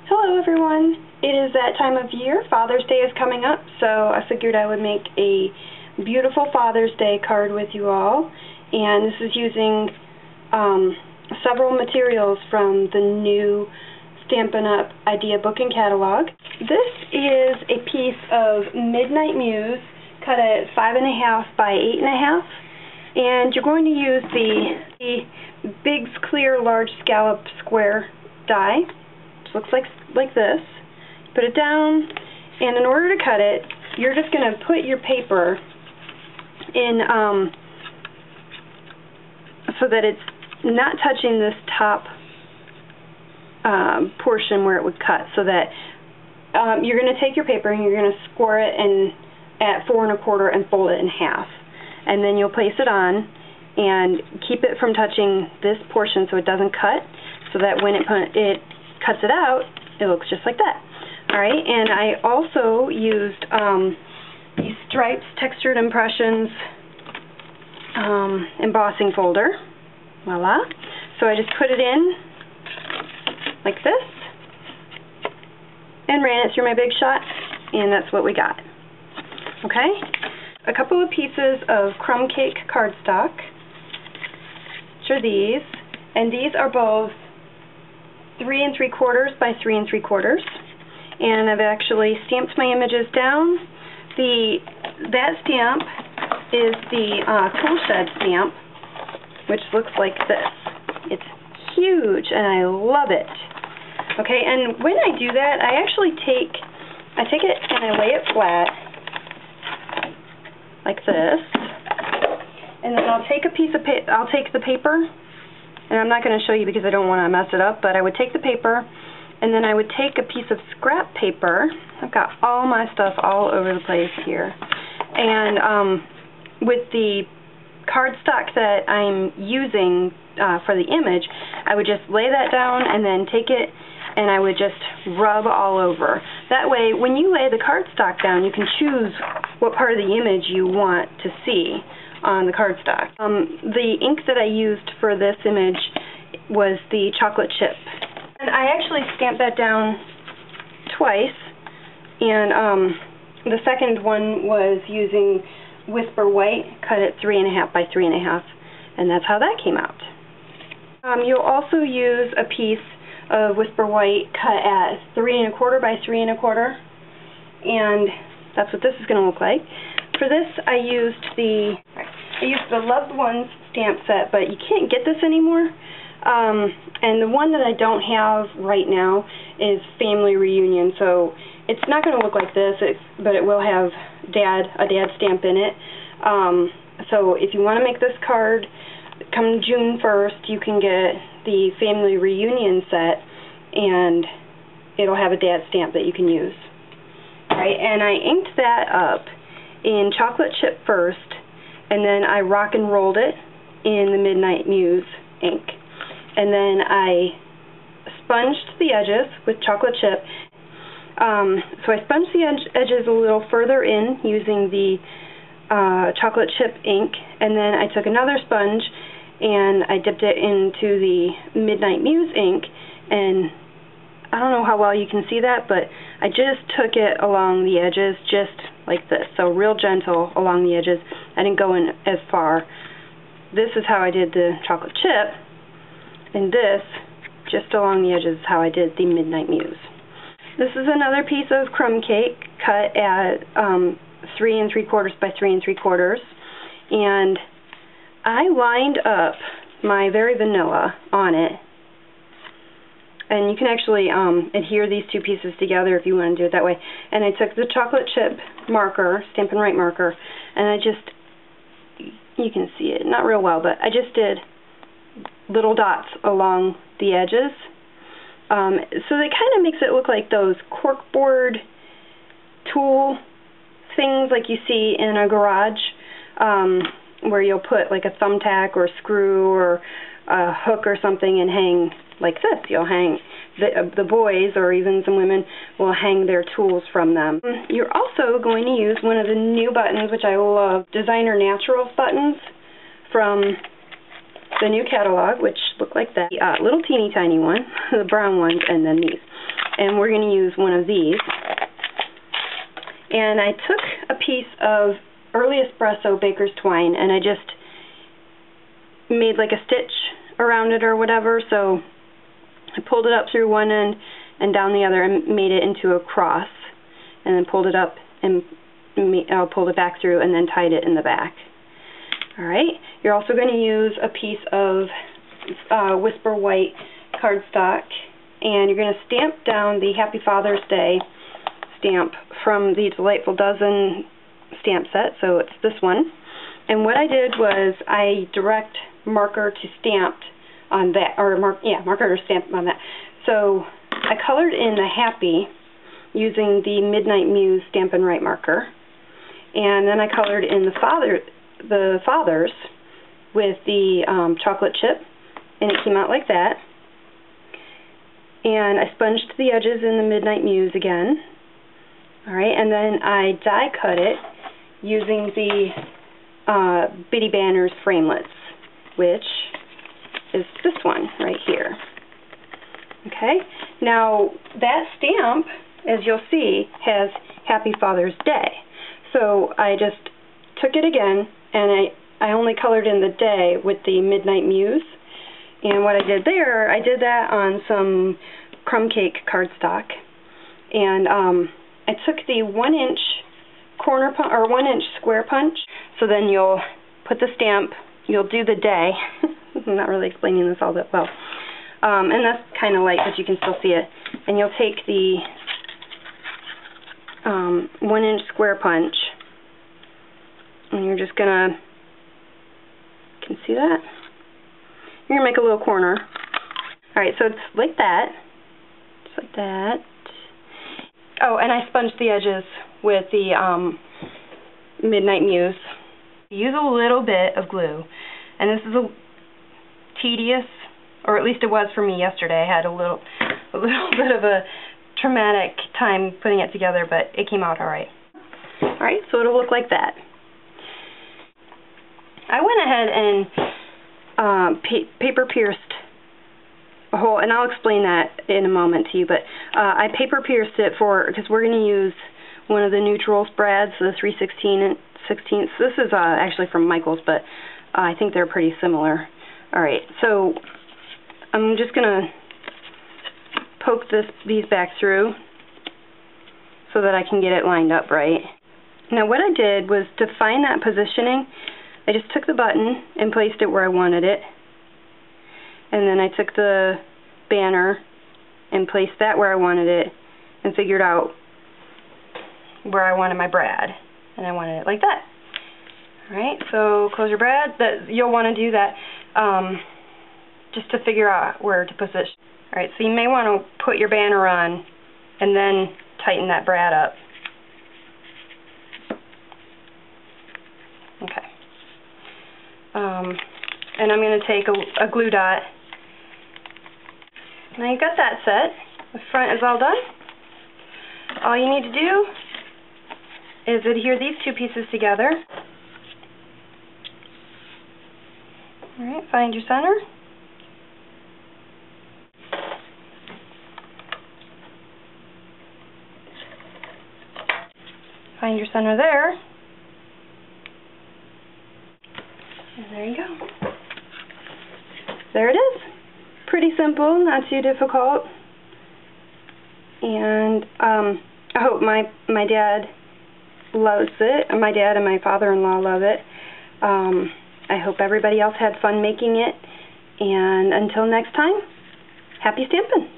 Hello everyone! It is that time of year. Father's Day is coming up, so I figured I would make a beautiful Father's Day card with you all. And this is using several materials from the new Stampin Up idea book and catalog. This is a piece of Midnight Muse cut at 5.5 by 8.5. And you're going to use the Big's Clear Large Scallop Square die. Looks like this. Put it down, and in order to cut it, you're just going to put your paper in so that it's not touching this top portion where it would cut, so that you're going to take your paper and you're going to score it at 4 1/4 and fold it in half. And then you'll place it on and keep it from touching this portion so it doesn't cut, so that when it cuts it out, it looks just like that. Alright, and I also used these Stripes Textured Impressions embossing folder. Voila. So I just put it in like this and ran it through my Big Shot, and that's what we got. Okay? A couple of pieces of Crumb Cake cardstock, which are these, and these are both 3 3/4 by 3 3/4, and I've actually stamped my images down. That stamp is the Tool Shed stamp, which looks like this. It's huge, and I love it. Okay, and when I do that, I actually take it and I lay it flat like this, and then I'll take a piece of I'll take the paper. And I'm not going to show you because I don't want to mess it up, but I would take the paper, and then I would take a piece of scrap paper. I've got all my stuff all over the place here. And with the cardstock that I'm using for the image, I would just lay that down and then take it and I would just rub all over. That way, when you lay the cardstock down, you can choose what part of the image you want to see on the cardstock. The ink that I used for this image was the chocolate chip. And I actually stamped that down twice, and the second one was using Whisper White, cut at 3.5 by 3.5, and that's how that came out. You'll also use a piece of Whisper White cut at 3 1/4 by 3 1/4, and that's what this is going to look like. For this, I used the Loved Ones stamp set, but you can't get this anymore. And the one that I don't have right now is Family Reunion, so it's not going to look like this, but it will have a dad stamp in it. So if you want to make this card, come June 1st, you can get the Family Reunion set, and it'll have a dad stamp that you can use. Alright, and I inked that up in chocolate chip first, and then I rock and rolled it in the Midnight Muse ink. And then I sponged the edges with chocolate chip. So I sponged the edges a little further in using the chocolate chip ink, and then I took another sponge and I dipped it into the Midnight Muse ink, and I don't know how well you can see that, but I just took it along the edges just like this, so real gentle along the edges. I didn't go in as far. This is how I did the chocolate chip, and this, just along the edges, is how I did the Midnight Muse. This is another piece of Crumb Cake cut at 3 3/4 by 3 3/4, and I lined up my Very Vanilla on it. And you can actually adhere these two pieces together if you want to do it that way. And I took the chocolate chip marker, Stampin' Right marker, and I just, you can see it, not real well, but I just did little dots along the edges. So it kind of makes it look like those corkboard tool things like you see in a garage, where you'll put like a thumbtack or a screw or a hook or something and hang like this. You'll hang, the boys or even some women will hang their tools from them. You're also going to use one of the new buttons, which I love, Designer Naturals buttons from the new catalog, which look like that. Little teeny tiny one, the brown ones, and then these. and we're going to use one of these. And I took a piece of early Espresso baker's twine, and I just made like a stitch around it or whatever, so I pulled it up through one end and down the other and made it into a cross, and then pulled it up and pulled it back through and then tied it in the back. Alright, you're also going to use a piece of Whisper White cardstock, and you're going to stamp down the Happy Father's Day stamp from the Delightful Dozen stamp set, so it's this one. And what I did was I direct marker to stamped on that, or marker to stamp on that. So I colored in the Happy using the Midnight Muse Stampin' Right marker, and then I colored in the Fathers with the chocolate chip, and it came out like that. And I sponged the edges in the Midnight Muse again. Alright, and then I die cut it using the Bitty Banners Framelits, which is this one right here. Okay, now that stamp, as you'll see, has Happy Father's Day. So I just took it again, and I only colored in the day with the Midnight Muse. And what I did there, I did that on some Crumb Cake cardstock, and I took the 1-inch corner punch, or 1-inch square punch. So then you'll put the stamp, you'll do the day. I'm not really explaining this all that well, and that's kind of light, but you can still see it. And you'll take the 1-inch square punch, and you're just gonna, you can see that? You're gonna make a little corner. Alright, so it's like that. Just like that. Oh, and I sponged the edges with the Midnight Muse. Use a little bit of glue, and this is a tedious, or at least it was for me yesterday. I had a little bit of a traumatic time putting it together, but it came out alright. Alright, so it'll look like that. I went ahead and paper pierced a hole, and I'll explain that in a moment to you, but I paper pierced it because we're going to use one of the neutral brads, the 3/16. This is actually from Michael's, but I think they're pretty similar. Alright, so I'm just going to poke these back through so that I can get it lined up right. Now what I did was, to find that positioning, I just took the button and placed it where I wanted it, and then I took the banner and placed that where I wanted it, and figured out where I wanted my brad, and I wanted it like that. Alright, so close your brad. You'll want to do that just to figure out where to position. Alright, so you may want to put your banner on and then tighten that brad up. Okay. And I'm going to take a glue dot. Now you've got that set. The front is all done. All you need to do is adhere these two pieces together. Alright, find your center. Find your center there. And there you go. There it is. Pretty simple, not too difficult. And I hope my dad loves it. My dad and my father-in-law love it. I hope everybody else had fun making it. And until next time, happy stamping!